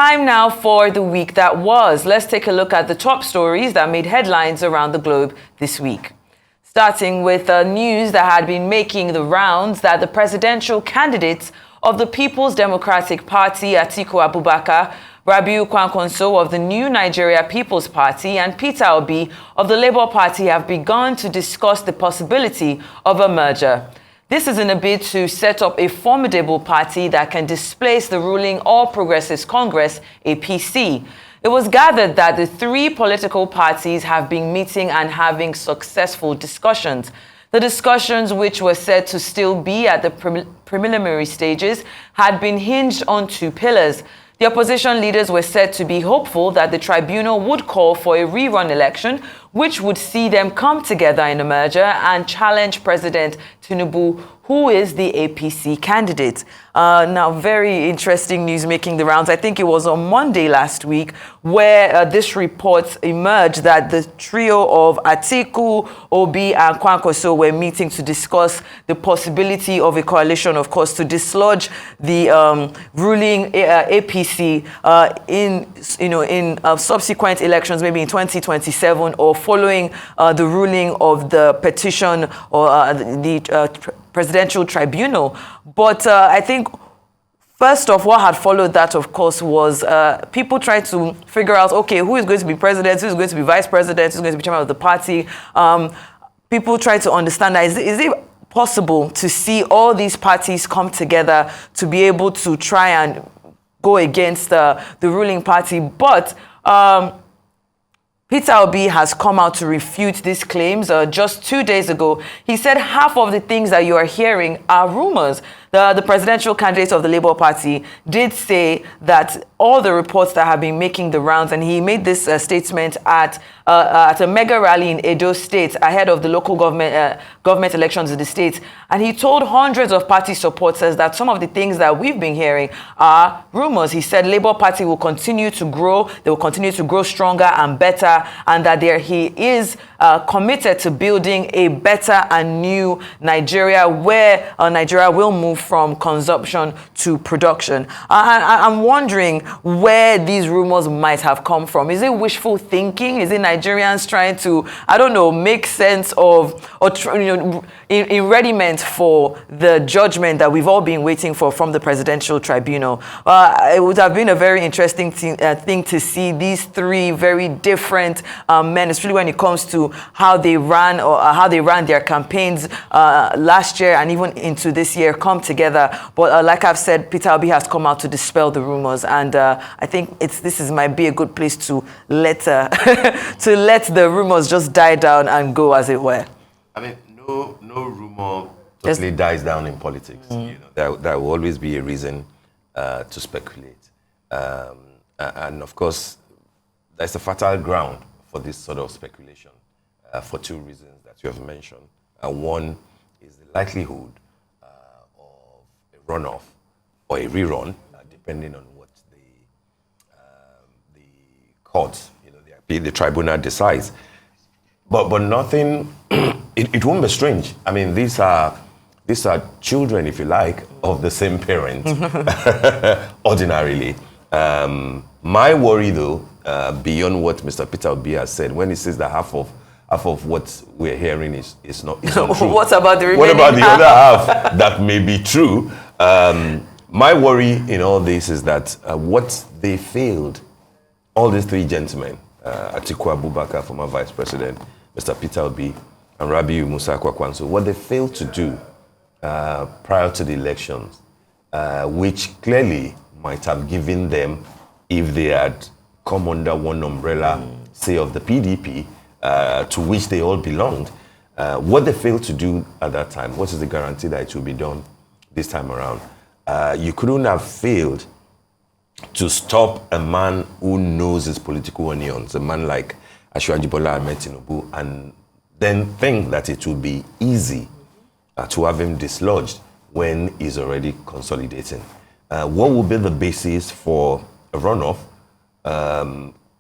Time now for the week that was. Let's take a look at the top stories that made headlines around the globe this week. Starting with news that had been making the rounds that the presidential candidates of the People's Democratic Party, Atiku Abubakar, Rabiu Kwankwaso of the New Nigeria People's Party, and Peter Obi of the Labour Party have begun to discuss the possibility of a merger. This is in a bid to set up a formidable party that can displace the ruling All Progressives Congress, APC. It was gathered that the three political parties have been meeting and having successful discussions. The discussions, which were said to still be at the preliminary stages, had been hinged on two pillars. The opposition leaders were said to be hopeful that the tribunal would call for a rerun election, which would see them come together in a merger and challenge President Tinubu, who is the APC candidate. Now, very interesting news making the rounds. I think it was on Monday last week where this report emerged that the trio of Atiku, Obi, and Kwankwaso were meeting to discuss the possibility of a coalition, of course, to dislodge the ruling APC in subsequent elections, maybe in 2027, or following the ruling of the petition or the presidential tribunal. But I think first off, what had followed that, of course, was people trying to figure out, okay, who is going to be president, who is going to be vice president, who is going to be chairman of the party. People try to understand that. Is it possible to see all these parties come together to be able to try and go against the ruling party? But Peter Obi has come out to refute these claims. Just 2 days ago, he said half of the things that you are hearing are rumors. The presidential candidate of the Labour Party did say that all the reports that have been making the rounds, and he made this statement at a mega rally in Edo State ahead of the local government elections in the state. And he told hundreds of party supporters that some of the things that we've been hearing are rumors. He said Labour Party will continue to grow, they will continue to grow stronger and better, and that he is committed to building a better and new Nigeria, where Nigeria will move from consumption to production. I'm wondering where these rumors might have come from. Is it wishful thinking? Is it Nigerians trying to, I don't know, make sense of, or in readiness for the judgment that we've all been waiting for from the presidential tribunal? It would have been a very interesting thing to see these three very different men, especially when it comes to how they ran their campaigns last year and even into this year, come together. But like I've said, Peter Obi has come out to dispel the rumors, and I think this might be a good place to let the rumors just die down and go, as it were. I mean, no rumor totally dies down in politics. You know, there will always be a reason to speculate, and of course, there's a fertile ground for this sort of speculation for two reasons that you have mentioned. One is the likelihood of a runoff or a rerun, depending on what the court, the tribunal decides. But nothing. It won't be strange. I mean, these are children, if you like, of the same parent. Ordinarily, my worry, though, beyond what Mr. Peter Obi has said, when he says that half of what we're hearing is not true. What about the remaining What about the other half that may be true? My worry in all this is that what they failed, all these three gentlemen, Atiku Abubakar, former vice president, Mr. Peter Obi, and Rabiu Musa Kwankwaso, what they failed to do prior to the elections, which clearly might have given them, if they had come under one umbrella, say of the PDP, to which they all belonged, what they failed to do at that time, what is the guarantee that it will be done this time around? You couldn't have failed to stop a man who knows his political onions, a man like Asiwaju Bola Ahmed Tinubu, and then think that it will be easy to have him dislodged when he's already consolidating. What will be the basis for a runoff?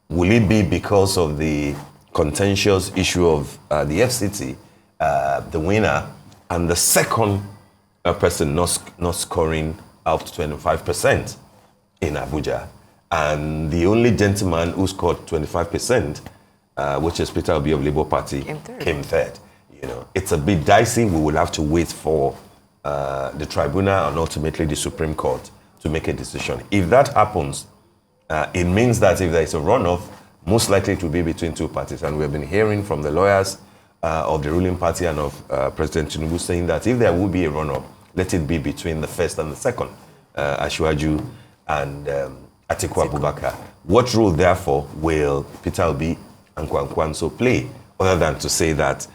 Will it be because of the contentious issue of the FCT, the winner, and the second person not scoring out 25% in Abuja? and the only gentleman who scored 25%, which is Peter Obi of Labour Party, came third. You know, it's a bit dicey. We will have to wait for the tribunal and ultimately the Supreme Court to make a decision. If that happens, it means that if there is a runoff, most likely it will be between two parties. And we have been hearing from the lawyers of the ruling party and of President Tinubu saying that if there will be a runoff, let it be between the first and the second, Asiwaju and Atiku Abubakar. What role, therefore, will Peter Obi and Kwankwanso play, other than to say that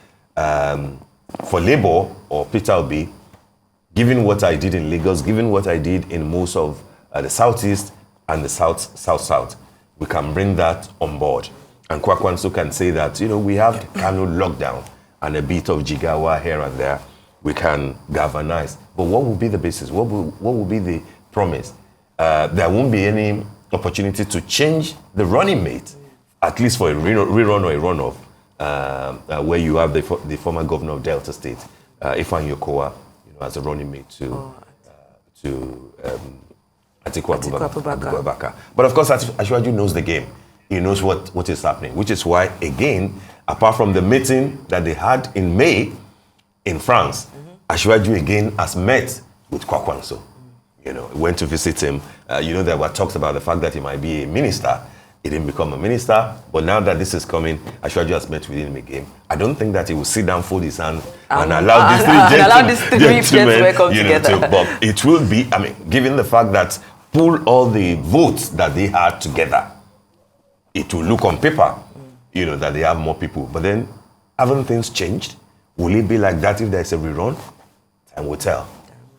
for Labour or Peter Obi, given what I did in Lagos, given what I did in most of the southeast and the south, we can bring that on board. And Kwankwanso can say that, you know, we have Kano lockdown and a bit of Jigawa here and there. We can galvanize. But what will be the basis? What will be the promise? There won't be any opportunity to change the running mate, at least for a rerun or a runoff, where you have the former governor of Delta State, Ifeanyi Okowa, you know, as a running mate to Atiku Abubakar. But of course, Asiwaju knows the game. He knows what is happening, which is why, again, apart from the meeting that they had in May in France, Asiwaju again has met with Kwankwanso. You know, went to visit him. You know, there were talks about the fact that he might be a minister. He didn't become a minister, but now that this is coming, Asiwaju has met with him again. I don't think that he will sit down, fold his hand, and allow these three gentlemen come together. But it will be, I mean, given the fact that pull all the votes that they had together, it will look on paper, you know, that they have more people. But then, haven't things changed? Will it be like that if there's a rerun? Time will tell.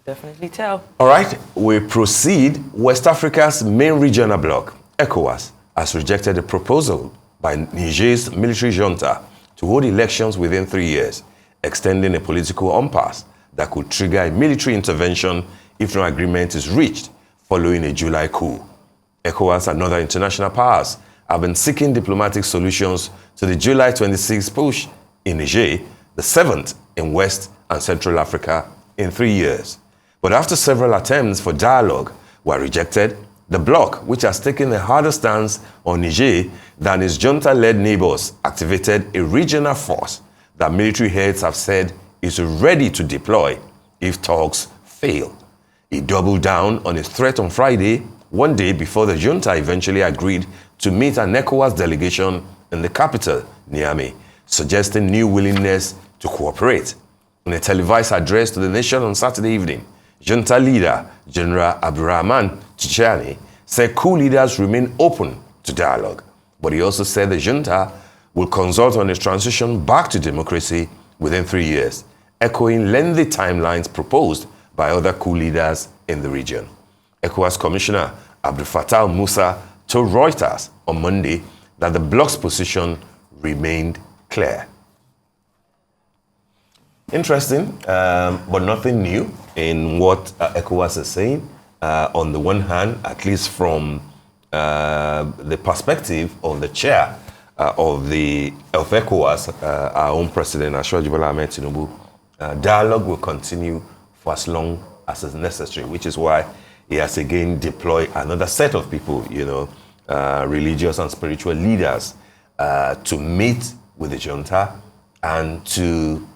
Definitely tell. All right, we proceed. West Africa's main regional bloc, ECOWAS, has rejected a proposal by Niger's military junta to hold elections within 3 years, extending a political impasse that could trigger a military intervention if no agreement is reached following a July coup. ECOWAS and other international powers have been seeking diplomatic solutions to the July 26 push in Niger, the 7th in West and Central Africa in 3 years. But after several attempts for dialogue were rejected, the bloc, which has taken a harder stance on Niger than its junta-led neighbors, activated a regional force that military heads have said is ready to deploy if talks fail. It doubled down on its threat on Friday, one day before the junta eventually agreed to meet an ECOWAS delegation in the capital, Niamey, suggesting new willingness to cooperate. In a televised address to the nation on Saturday evening, junta leader General Abdurrahman Tchiani said coup leaders remain open to dialogue, but he also said the junta will consult on its transition back to democracy within 3 years, echoing lengthy timelines proposed by other coup leaders in the region. ECOWAS Commissioner Abdel Fattah Musa told Reuters on Monday that the bloc's position remained clear. Interesting, but nothing new in what ECOWAS is saying. On the one hand, at least from the perspective of the chair of ECOWAS, our own president, Asiwaju Bola Ahmed Tinubu, dialogue will continue for as long as is necessary, which is why he has again deployed another set of people, you know, religious and spiritual leaders, to meet with the junta and to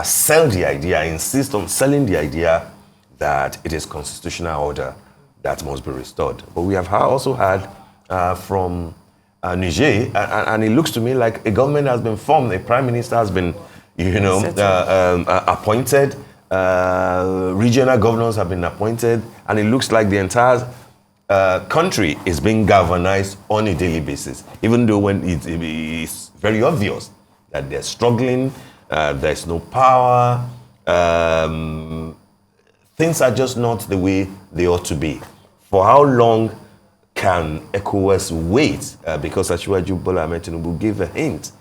sell the idea, insist on selling the idea that it is constitutional order that must be restored. But we have also heard from Niger, and it looks to me like a government has been formed, a prime minister has been, you know, appointed, regional governors have been appointed, and it looks like the entire country is being galvanized on a daily basis, even though when it is very obvious that they're struggling, there's no power, things are just not the way they ought to be. For how long can ECOWAS wait? Because Asiwaju Bola Ahmed Tinubu gave a hint,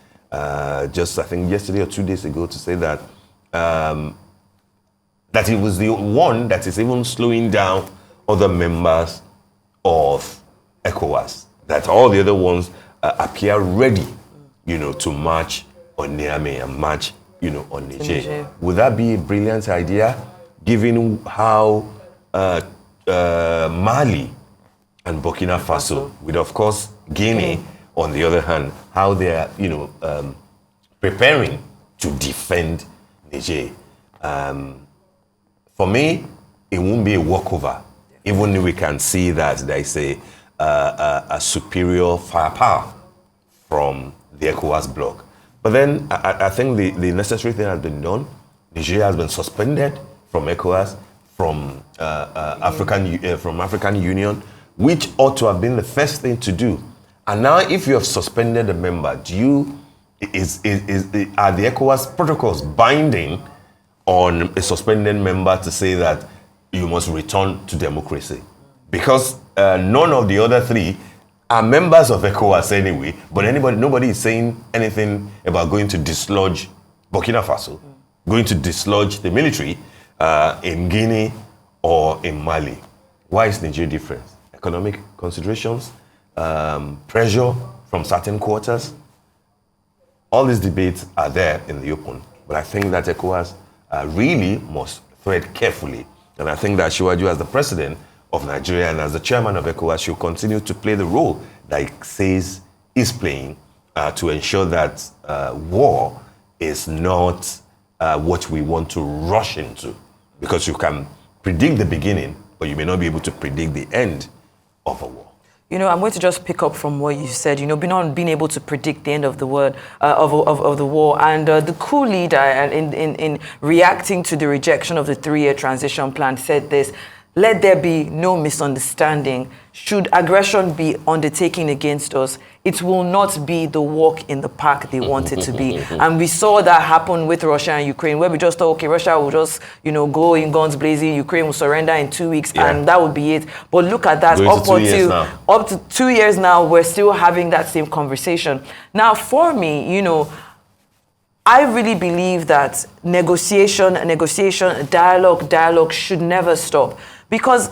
just I think yesterday or 2 days ago, to say that that he was the one that is even slowing down other members of ECOWAS, that all the other ones appear ready, you know, to march on Niamey and march, you know, on Niger. Would that be a brilliant idea, given how Mali and Burkina Faso, with of course Guinea on the other hand, how they are, preparing to defend Niger. For me, it won't be a walkover, even if we can see that there is a superior firepower from the ECOWAS bloc. But then I think the necessary thing has been done. Nigeria has been suspended from ECOWAS, from African Union, which ought to have been the first thing to do. And now, if you have suspended a member, are the ECOWAS protocols binding on a suspended member to say that you must return to democracy? Because none of the other three are members of ECOWAS anyway, but nobody is saying anything about going to dislodge Burkina Faso, going to dislodge the military in Guinea or in Mali. Why is Nigeria different? Economic considerations, pressure from certain quarters. All these debates are there in the open, but I think that ECOWAS really must tread carefully. And I think that Shiwaju, as the president of Nigeria and as the chairman of ECOWAS, should continue to play the role that he says is playing to ensure that war is not what we want to rush into. Because you can predict the beginning, but you may not be able to predict the end of a war. I'm going to just pick up from what you said, beyond being able to predict the end of the war, of the war. And the coup leader, in reacting to the rejection of the 3-year transition plan, said this: let there be no misunderstanding. Should aggression be undertaken against us, it will not be the walk in the park they want it to be. And we saw that happen with Russia and Ukraine, where we just thought, okay, Russia will just, go in guns blazing, Ukraine will surrender in 2 weeks, and that would be it. But look at that, up to 2 years now, we're still having that same conversation. Now, for me, I really believe that negotiation, dialogue should never stop. Because,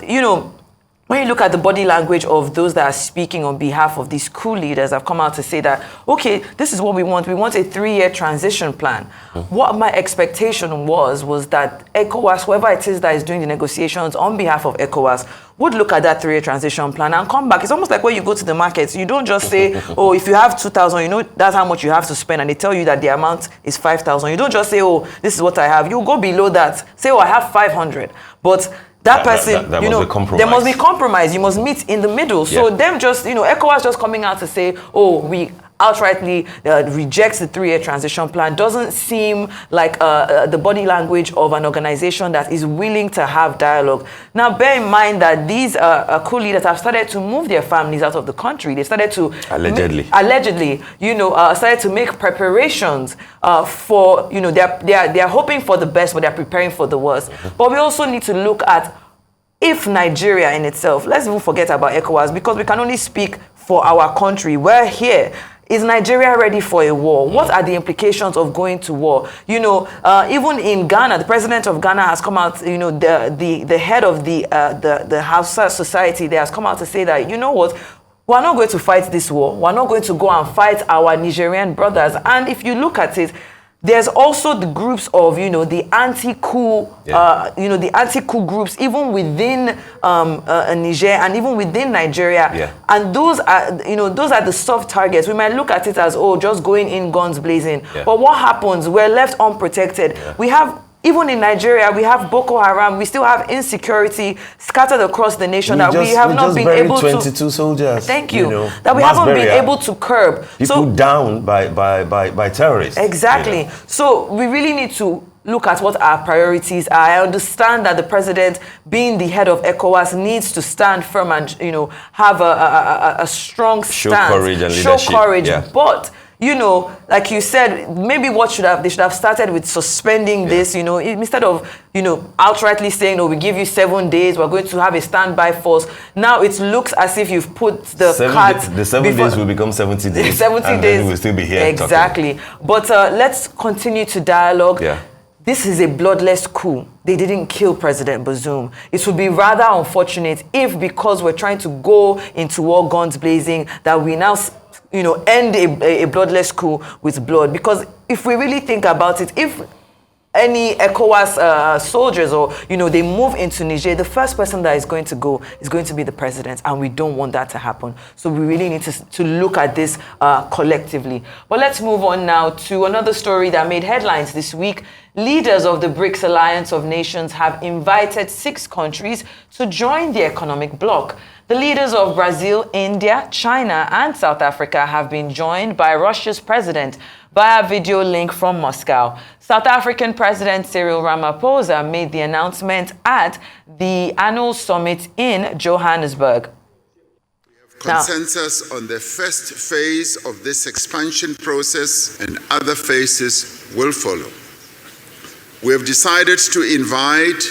when you look at the body language of those that are speaking on behalf of these coup leaders, have come out to say that, okay, this is what we want. We want a 3-year transition plan. What my expectation was that ECOWAS, whoever it is that is doing the negotiations on behalf of ECOWAS, would look at that 3-year transition plan and come back. It's almost like when you go to the markets, you don't just say, oh, if you have 2,000, that's how much you have to spend, and they tell you that the amount is 5,000. You don't just say, oh, this is what I have. You go below that. Say, oh, I have 500. But that person, there must be compromise. You must meet in the middle. So them just, ECOWAS just coming out to say, oh, we outrightly rejects the 3-year transition plan doesn't seem like the body language of an organization that is willing to have dialogue. Now, bear in mind that these coup leaders have started to move their families out of the country. They started to allegedly, started to make preparations for, they are hoping for the best, but they are preparing for the worst. But we also need to look at if Nigeria in itself, let's even forget about ECOWAS, because we can only speak for our country. We're here. Is Nigeria ready for a war? What are the implications of going to war? Even in Ghana, the president of Ghana has come out, the head of the Hausa society there has come out to say that, what, we're not going to fight this war. We're not going to go and fight our Nigerian brothers. And if you look at it, there's also the groups of, the anti-coup, the anti-coup groups, even within Niger and even within Nigeria. And those are the soft targets. We might look at it as, oh, just going in guns blazing. But what happens? We're left unprotected. We have, even in Nigeria, we have Boko Haram. We still have insecurity scattered across the nation that we have not been able to. 22 soldiers. Thank you. That we haven't been able to curb. People down by terrorists. Exactly. So we really need to look at what our priorities are. I understand that the president, being the head of ECOWAS, needs to stand firm and have a strong stance. Show courage and leadership. Show courage, but. Like you said, maybe they should have started with suspending this, instead of, outrightly saying, oh, we give you 7 days, we're going to have a standby force. Now it looks as if you've put the cart. The 7 days will become 70 days. 70 and days. Then we'll still be here. Exactly. Talking. But let's continue to dialogue. This is a bloodless coup. They didn't kill President Bazoum. It would be rather unfortunate if, because we're trying to go into war guns blazing, that we now end a bloodless coup with blood. Because if we really think about it, if any ECOWAS soldiers or, they move into Niger, the first person that is going to go is going to be the president, and we don't want that to happen. So we really need to look at this collectively. But let's move on now to another story that made headlines this week. Leaders of the BRICS Alliance of Nations have invited 6 countries to join the economic bloc. The leaders of Brazil, India, China, and South Africa have been joined by Russia's president via video link from Moscow. South African President Cyril Ramaphosa made the announcement at the annual summit in Johannesburg. Consensus on the first phase of this expansion process, and other phases will follow. We have decided to invite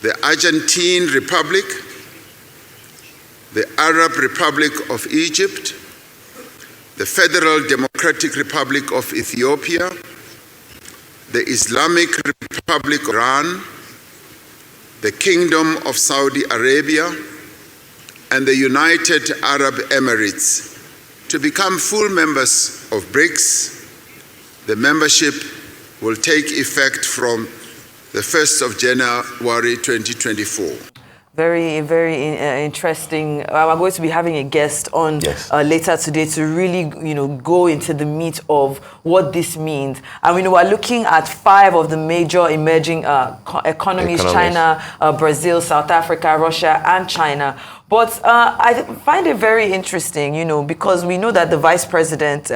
the Argentine Republic, the Arab Republic of Egypt, the Federal Democratic Republic of Ethiopia, the Islamic Republic of Iran, the Kingdom of Saudi Arabia, and the United Arab Emirates to become full members of BRICS. The membership will take effect from the 1st of January 2024. Very, very interesting. I'm going to be having a guest on later today to really, go into the meat of what this means. And we're looking at 5 of the major emerging economies: China, Brazil, South Africa, Russia, and China. But I find it very interesting, because we know that the vice president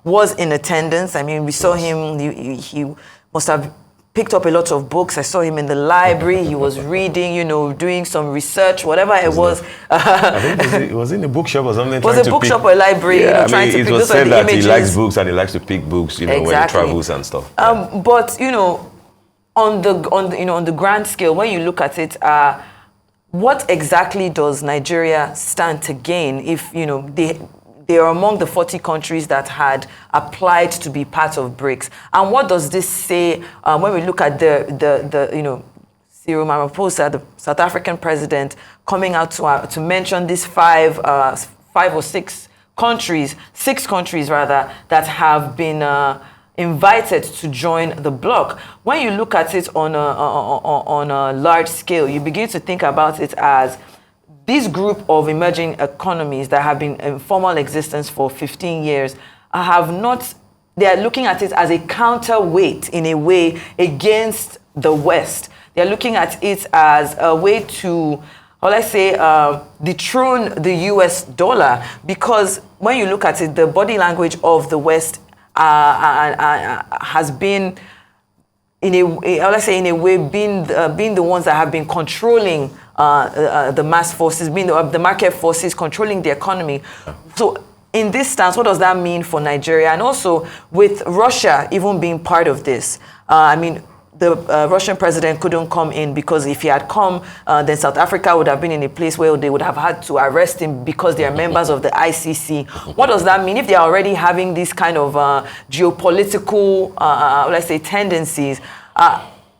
was in attendance. I mean, we saw him, he must have picked up a lot of books. I saw him in the library. He was reading, doing some research, whatever it was. I think it was in a bookshop or something. It was a bookshop or a library, trying to pick those said that images. he likes books and he likes to pick books, when he travels and stuff. But on the grand scale, when you look at it, what exactly does Nigeria stand to gain if they are among the 40 countries that had applied to be part of BRICS? And what does this say when we look at the Cyril Ramaphosa, the South African president, coming out to mention these 5 or 6 countries, 6 countries rather, that have been invited to join the bloc? When you look at it on a large scale, you begin to think about it as this group of emerging economies that have been in formal existence for 15 years they are looking at it as a counterweight in a way against the West. They're looking at it as a way to, dethrone the US dollar, because when you look at it, the body language of the West has been, in a way, being the ones that have been controlling the mass forces, being the market forces controlling the economy. So in this stance, what does that mean for Nigeria? And also with Russia even being part of this, the Russian president couldn't come in, because if he had come, then South Africa would have been in a place where they would have had to arrest him because they are members of the ICC. What does that mean if they are already having these kind of geopolitical, tendencies?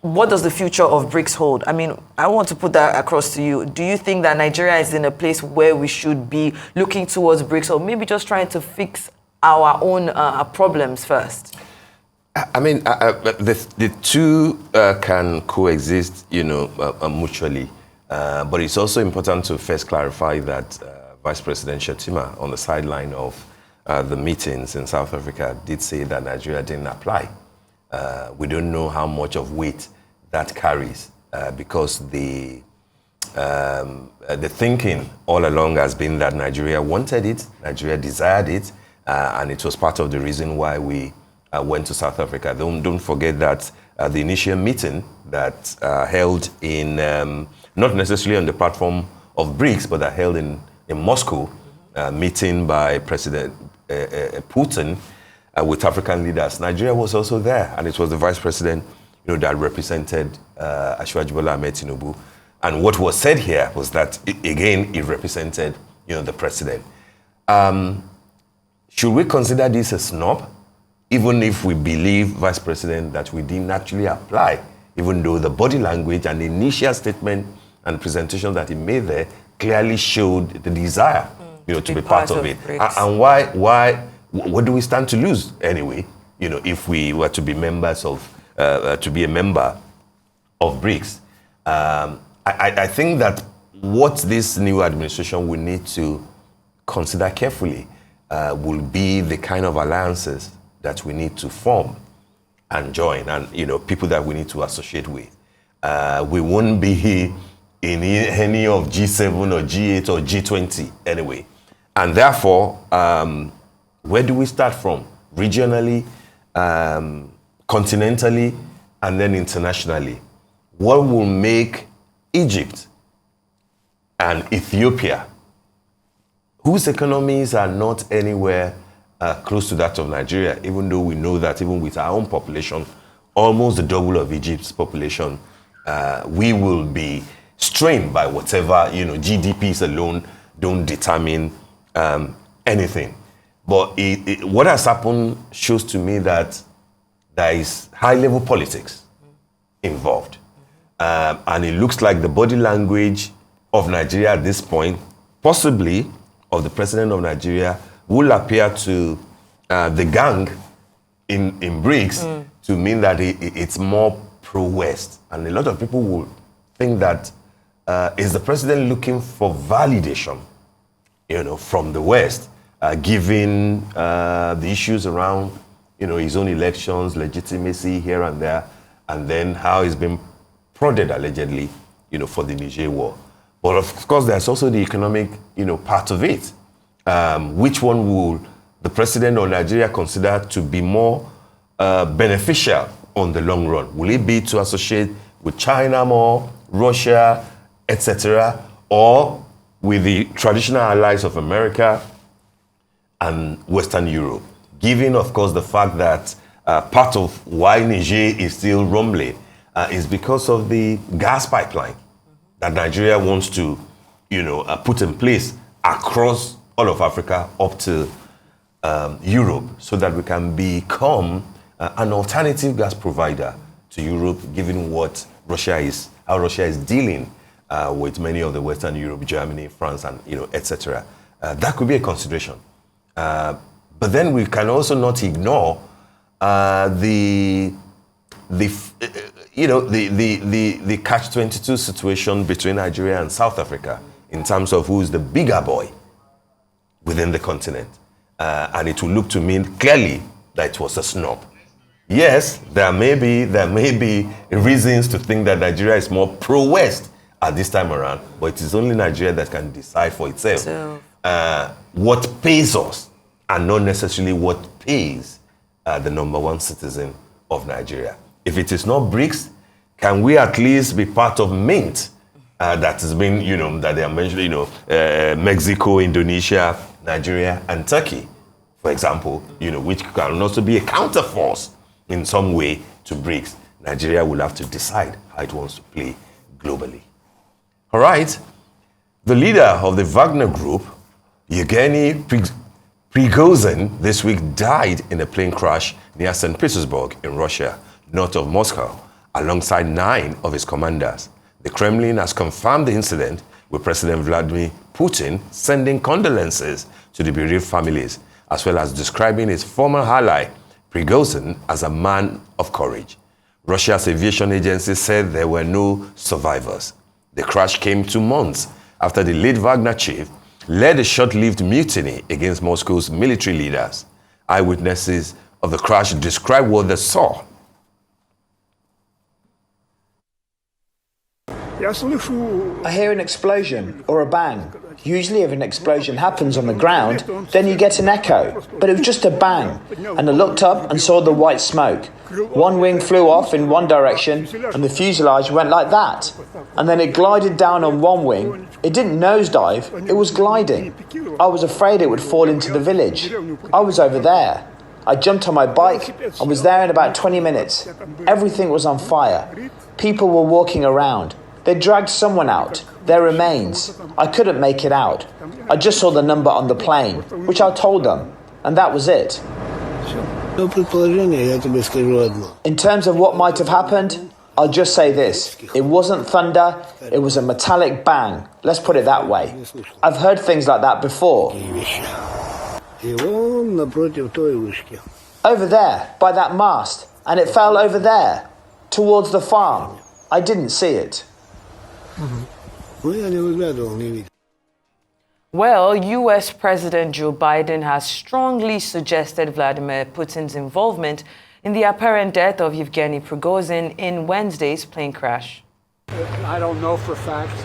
What does the future of BRICS hold? I want to put that across to you. Do you think that Nigeria is in a place where we should be looking towards BRICS, or maybe just trying to fix our own problems first? The two can coexist, mutually. But it's also important to first clarify that Vice President Shettima, on the sideline of the meetings in South Africa, did say that Nigeria didn't apply. We don't know how much of weight that carries, because the thinking all along has been that Nigeria wanted it, Nigeria desired it, and it was part of the reason why we went to South Africa. Don't forget that the initial meeting that held in, not necessarily on the platform of BRICS, but that held in Moscow, meeting by President Putin with African leaders, Nigeria was also there, and it was the vice president, that represented Asiwaju Bola Ahmed Tinubu. And what was said here was that, again, it represented, the president. Should we consider this a snub, even if we believe, Vice President, that we didn't actually apply, even though the body language and the initial statement and presentation that he made there clearly showed the desire, to be part of it. And why? What do we stand to lose anyway? If we were to be members of to be a member of BRICS. I think that what this new administration will need to consider carefully will be the kind of alliances that we need to form and join, and people that we need to associate with. We won't be in any of G7 or G8 or G20 anyway. And therefore, where do we start from? Regionally, continentally, and then internationally. What will make Egypt and Ethiopia, whose economies are not anywhere close to that of Nigeria, even though we know that even with our own population, almost the double of Egypt's population, we will be strained by whatever, GDPs alone don't determine anything. But what has happened shows to me that there is high-level politics involved. And it looks like the body language of Nigeria at this point, possibly of the president of Nigeria, will appear to the gang in BRICS to mean that it's more pro-West. And a lot of people will think that is the president looking for validation, from the West, given the issues around, his own elections, legitimacy here and there, and then how he's been prodded allegedly, for the Niger war. But of course, there's also the economic, part of it. Which one will the president of Nigeria consider to be more beneficial on the long run? Will it be to associate with China more, Russia, etc., or with the traditional allies of America and Western Europe? Given, of course, the fact that part of why Niger is still rumbling is because of the gas pipeline that Nigeria wants to, put in place across all of Africa up to Europe, so that we can become an alternative gas provider to Europe, given what how Russia is dealing with many of the Western Europe, Germany, France, and etc. That could be a consideration. But then we can also not ignore the catch-22 situation between Nigeria and South Africa in terms of who is the bigger boy within the continent. And it will look to me clearly that it was a snub. Yes, there may be reasons to think that Nigeria is more pro-West at this time around, but it is only Nigeria that can decide for itself what pays us, and not necessarily what pays the number one citizen of Nigeria. If it is not BRICS, can we at least be part of Mint that has been, that they are mentioning, Mexico, Indonesia, Nigeria, and Turkey, for example, which can also be a counterforce in some way to BRICS. Nigeria will have to decide how it wants to play globally. All right. The leader of the Wagner Group, Yevgeny Prigozhin, this week died in a plane crash near St. Petersburg in Russia, north of Moscow, alongside 9 of his commanders. The Kremlin has confirmed the incident, with President Vladimir Putin sending condolences to the bereaved families, as well as describing his former ally, Prigozhin, as a man of courage. Russia's aviation agency said there were no survivors. The crash came 2 months after the lead Wagner chief led a short-lived mutiny against Moscow's military leaders. Eyewitnesses of the crash described what they saw. I hear an explosion or a bang. Usually if an explosion happens on the ground, then you get an echo. But it was just a bang. And I looked up and saw the white smoke. One wing flew off in one direction and the fuselage went like that. And then it glided down on one wing. It didn't nosedive, it was gliding. I was afraid it would fall into the village. I was over there. I jumped on my bike and was there in about 20 minutes. Everything was on fire. People were walking around. They dragged someone out, their remains. I couldn't make it out. I just saw the number on the plane, which I told them, and that was it. In terms of what might have happened, I'll just say this. It wasn't thunder, it was a metallic bang. Let's put it that way. I've heard things like that before. Over there, by that mast, and it fell over there, towards the farm. I didn't see it. Well, U.S. President Joe Biden has strongly suggested Vladimir Putin's involvement in the apparent death of Yevgeny Prigozhin in Wednesday's plane crash. I don't know for a fact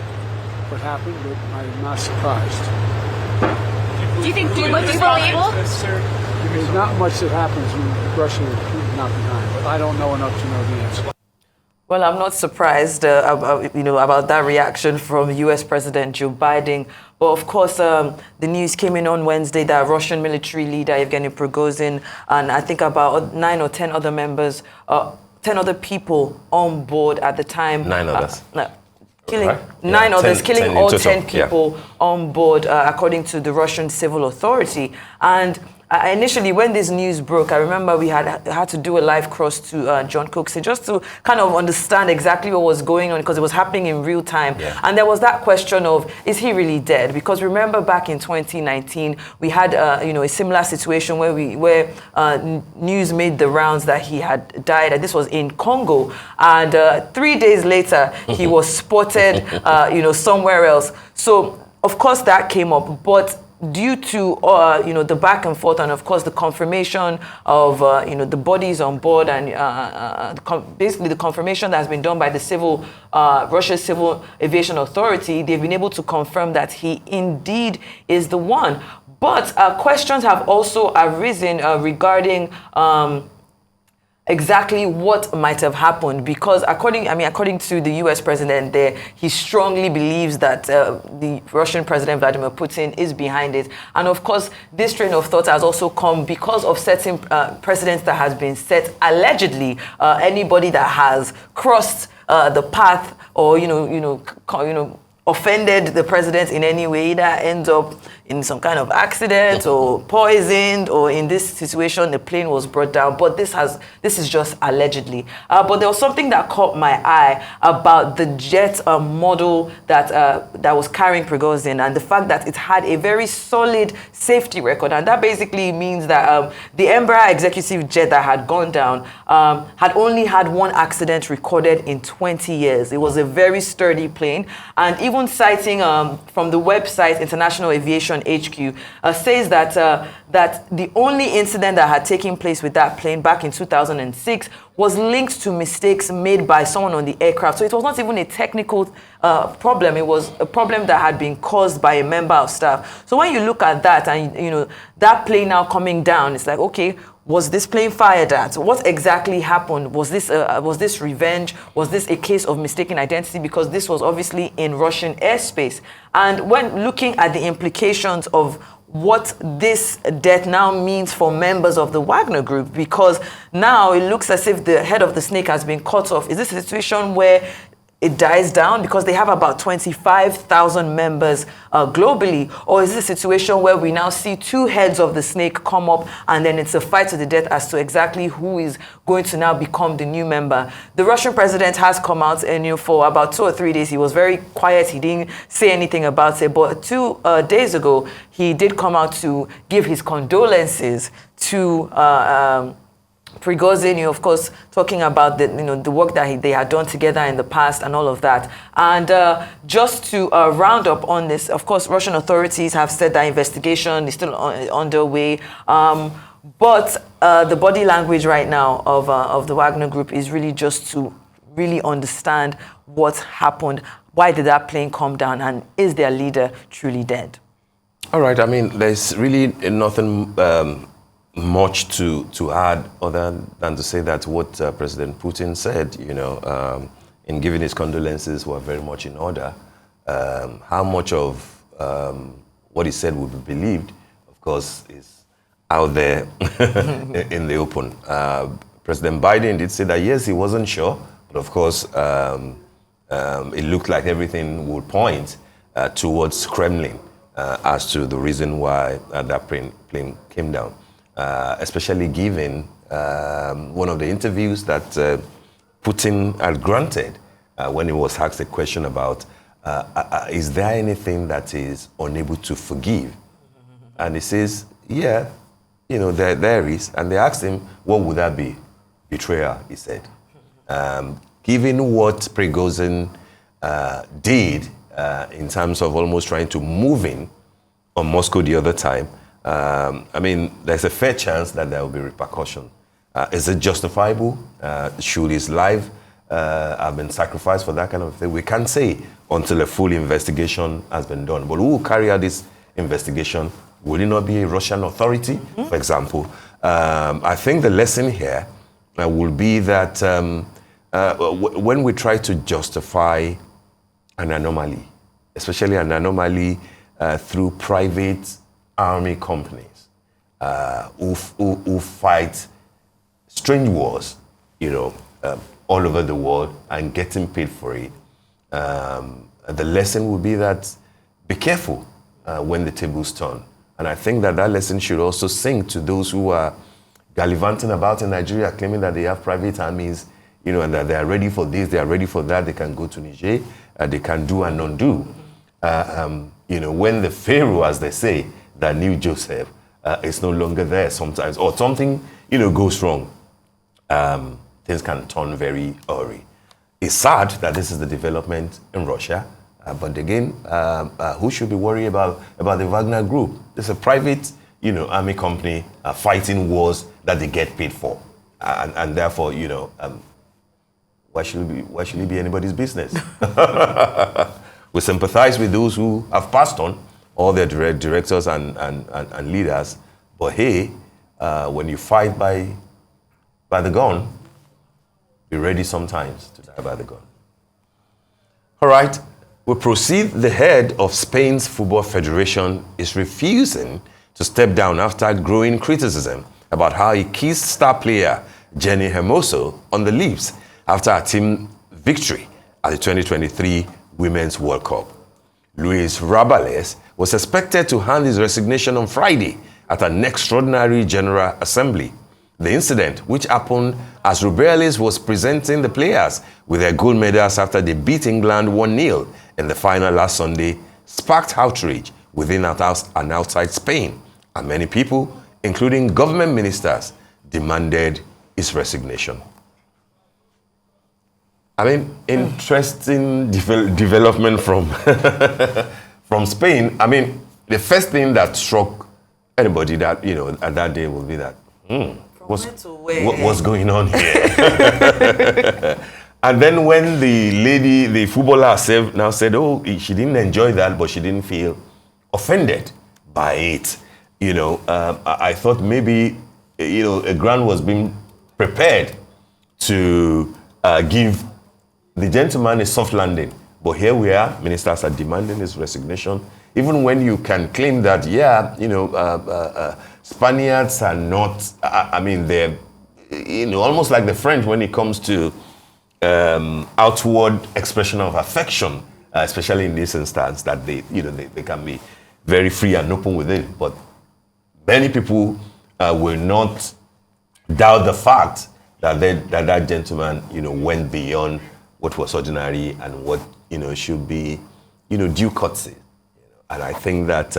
what happened, but I'm not surprised. Do you believe? There's not much that happens when Russia is not behind, but I don't know enough to know the answer. Well, I'm not surprised, about that reaction from U.S. President Joe Biden. But of course, the news came in on Wednesday that Russian military leader Yevgeny Prigozhin and I think about 9 or 10 other members, 10 other people on board at the time. 9 others. Killing right. 9 others, 10, killing 10 all total. 10 people on board, according to the Russian civil authority. And initially, when this news broke, I remember we had to do a live cross to John Cooksey just to kind of understand exactly what was going on because it was happening in real time. Yeah. And there was that question of, is he really dead? Because remember back in 2019, we had a similar situation where news made the rounds that he had died. And this was in Congo. And 3 days later, he was spotted, somewhere else. So, of course, that came up. But due to the back and forth and of course the confirmation of the bodies on board and basically the confirmation that has been done by the Russia's Civil Aviation Authority, they've been able to confirm that he indeed is the one. But questions have also arisen regarding exactly what might have happened, because according to the U.S. president there, he strongly believes that the Russian President Vladimir Putin is behind it. And of course, this train of thought has also come because of certain precedents that has been set. Allegedly, anybody that has crossed the path or offended the president in any way, that ends up in some kind of accident or poisoned, or in this situation, the plane was brought down. But this is just allegedly. But there was something that caught my eye about the jet model that was carrying Prigozhin, and the fact that it had a very solid safety record. And that basically means that the Embraer executive jet that had gone down had only had one accident recorded in 20 years. It was a very sturdy plane. And even citing from the website International Aviation HQ says that the only incident that had taken place with that plane back in 2006 was linked to mistakes made by someone on the aircraft. So it was not even a technical problem. It was a problem that had been caused by a member of staff. So when you look at that and that plane now coming down, it's like, okay, was this plane fired at? What exactly happened? Was this revenge? Was this a case of mistaken identity? Because this was obviously in Russian airspace. And when looking at the implications of what this death now means for members of the Wagner Group, because now it looks as if the head of the snake has been cut off. Is this a situation where it dies down because they have about 25,000 members globally? Or is this a situation where we now see two heads of the snake come up and then it's a fight to the death as to exactly who is going to now become the new member? The Russian president has come out and for about 2 or 3 days, he was very quiet. He didn't say anything about it. But 2 days ago, he did come out to give his condolences to Prigozhin, of course, talking about the work that they had done together in the past and all of that. And just to round up on this, of course, Russian authorities have said that investigation is still underway. But the body language right now of the Wagner Group is really just to really understand what happened. Why did that plane come down? And is their leader truly dead? All right. I mean, there's really nothing much to add other than to say that what President Putin said, in giving his condolences were very much in order. How much of what he said will be believed, of course, is out there in the open. President Biden did say that, yes, he wasn't sure, but of course, it looked like everything would point towards Kremlin as to the reason why that plane came down. Especially given one of the interviews that Putin had granted when he was asked a question about, is there anything that is unable to forgive? And he says, yeah, there is. And they asked him, what would that be? betrayal, he said. Given what Prigozhin did in terms of almost trying to move in on Moscow the other time, I mean, there's a fair chance that there will be repercussion. Is it justifiable? Should his life have been sacrificed for that kind of thing? We can't say until a full investigation has been done. But who will carry out this investigation? Will it not be a Russian authority, for example? I think the lesson here will be that when we try to justify an anomaly, especially an anomaly through private army companies who fight strange wars, all over the world and getting paid for it, the lesson will be that be careful when the tables turn. And I think that lesson should also sink to those who are gallivanting about in Nigeria, claiming that they have private armies, and that they are ready for this, they are ready for that, they can go to Niger, they can do and undo. When the Pharaoh, as they say, that knew Joseph, is no longer there sometimes, or something, goes wrong, things can turn very awry. It's sad that this is the development in Russia, but again, who should be worried about the Wagner Group? It's a private, army company fighting wars that they get paid for, and therefore, why should it be anybody's business? We sympathize with those who have passed on, all their directors and leaders. But hey, when you fight by the gun, be ready sometimes to die by the gun. All right, we proceed. The head of Spain's Football Federation is refusing to step down after growing criticism about how he kissed star player Jenny Hermoso on the lips after her team victory at the 2023 Women's World Cup. Luis Rubiales was expected to hand his resignation on Friday at an extraordinary General Assembly. The incident, which happened as Rubiales was presenting the players with their gold medals after they beat England 1-0 in the final last Sunday, sparked outrage within and outside Spain, and many people, including government ministers, demanded his resignation. I mean, interesting development from from Spain. I mean, the first thing that struck anybody that at that day will be that what's going on here? And then when the footballer herself now said, oh, she didn't enjoy that, but she didn't feel offended by it. I thought maybe a ground was being prepared to give the gentleman a soft landing. But here we are, ministers are demanding his resignation, even when you can claim that, Spaniards are not, they're, almost like the French when it comes to outward expression of affection, especially in this instance, that they can be very free and open with it. But many people will not doubt the fact that that gentleman, went beyond what was ordinary and what, should be, due courtesy. And I think that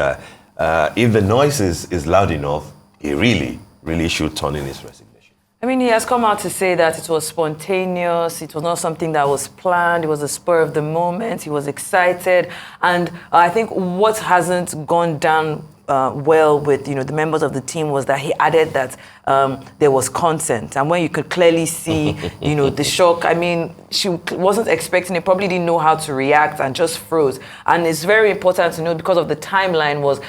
if the noise is loud enough, he really should turn in his resignation. I mean, he has come out to say that it was spontaneous, it was not something that was planned, it was a spur of the moment, he was excited. And I think what hasn't gone down well with the members of the team was that he added that there was consent, and when you could clearly see the shock. I mean, she wasn't expecting it, probably didn't know how to react and just froze. And it's very important to know, because of the timeline, was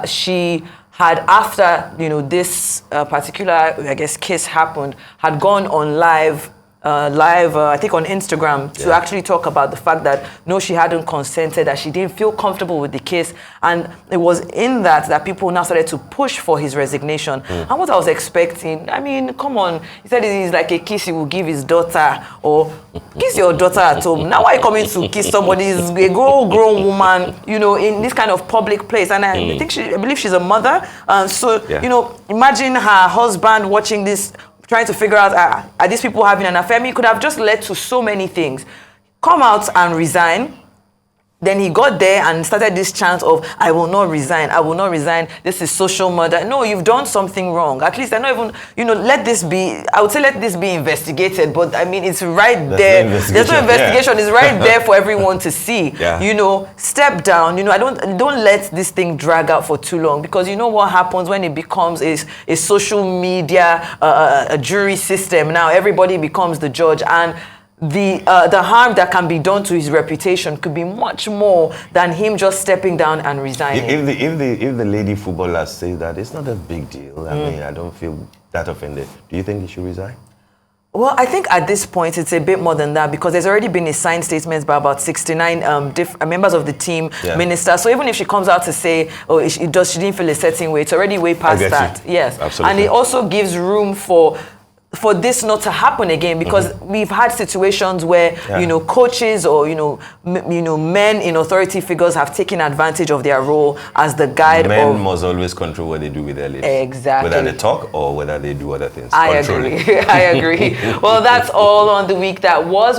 she had, after this particular, I guess, case happened, had gone on live, I think on Instagram, to actually talk about the fact that no, she hadn't consented, that she didn't feel comfortable with the case. And it was in that people now started to push for his resignation. And what I was expecting, I mean, come on, he said it is like a kiss he will give his daughter, or kiss your daughter at home. Now why are you coming to kiss somebody? Is a grown woman, in this kind of public place. And I believe she's a mother. Imagine her husband watching this, trying to figure out, are these people having an affair? I mean, it could have just led to so many things. Come out and resign. then he got there and started this chant of, I will not resign, I will not resign, this is social murder. No, you've done something wrong. At least I not even, let this be, I would say let this be investigated, but I mean, it's right there. There's no investigation. It's right there for everyone to see. Yeah. Step down. Don't let this thing drag out for too long, because you know what happens when it becomes a social media, a jury system. Now everybody becomes the judge, and the harm that can be done to his reputation could be much more than him just stepping down and resigning. If the lady footballers say that, it's not a big deal. I mean, I don't feel that offended. Do you think he should resign? Well, I think at this point it's a bit more than that, because there's already been a signed statement by about 69 members of the team, ministers. So even if she comes out to say, she didn't feel a certain way, it's already way past that. Yes, absolutely. And it also gives room for this not to happen again, because we've had situations where coaches or men in authority figures have taken advantage of their role as the guide. Men must always control what they do with their lives. Exactly. Whether they talk or whether they do other things. I agree. Well, that's all on the week that was.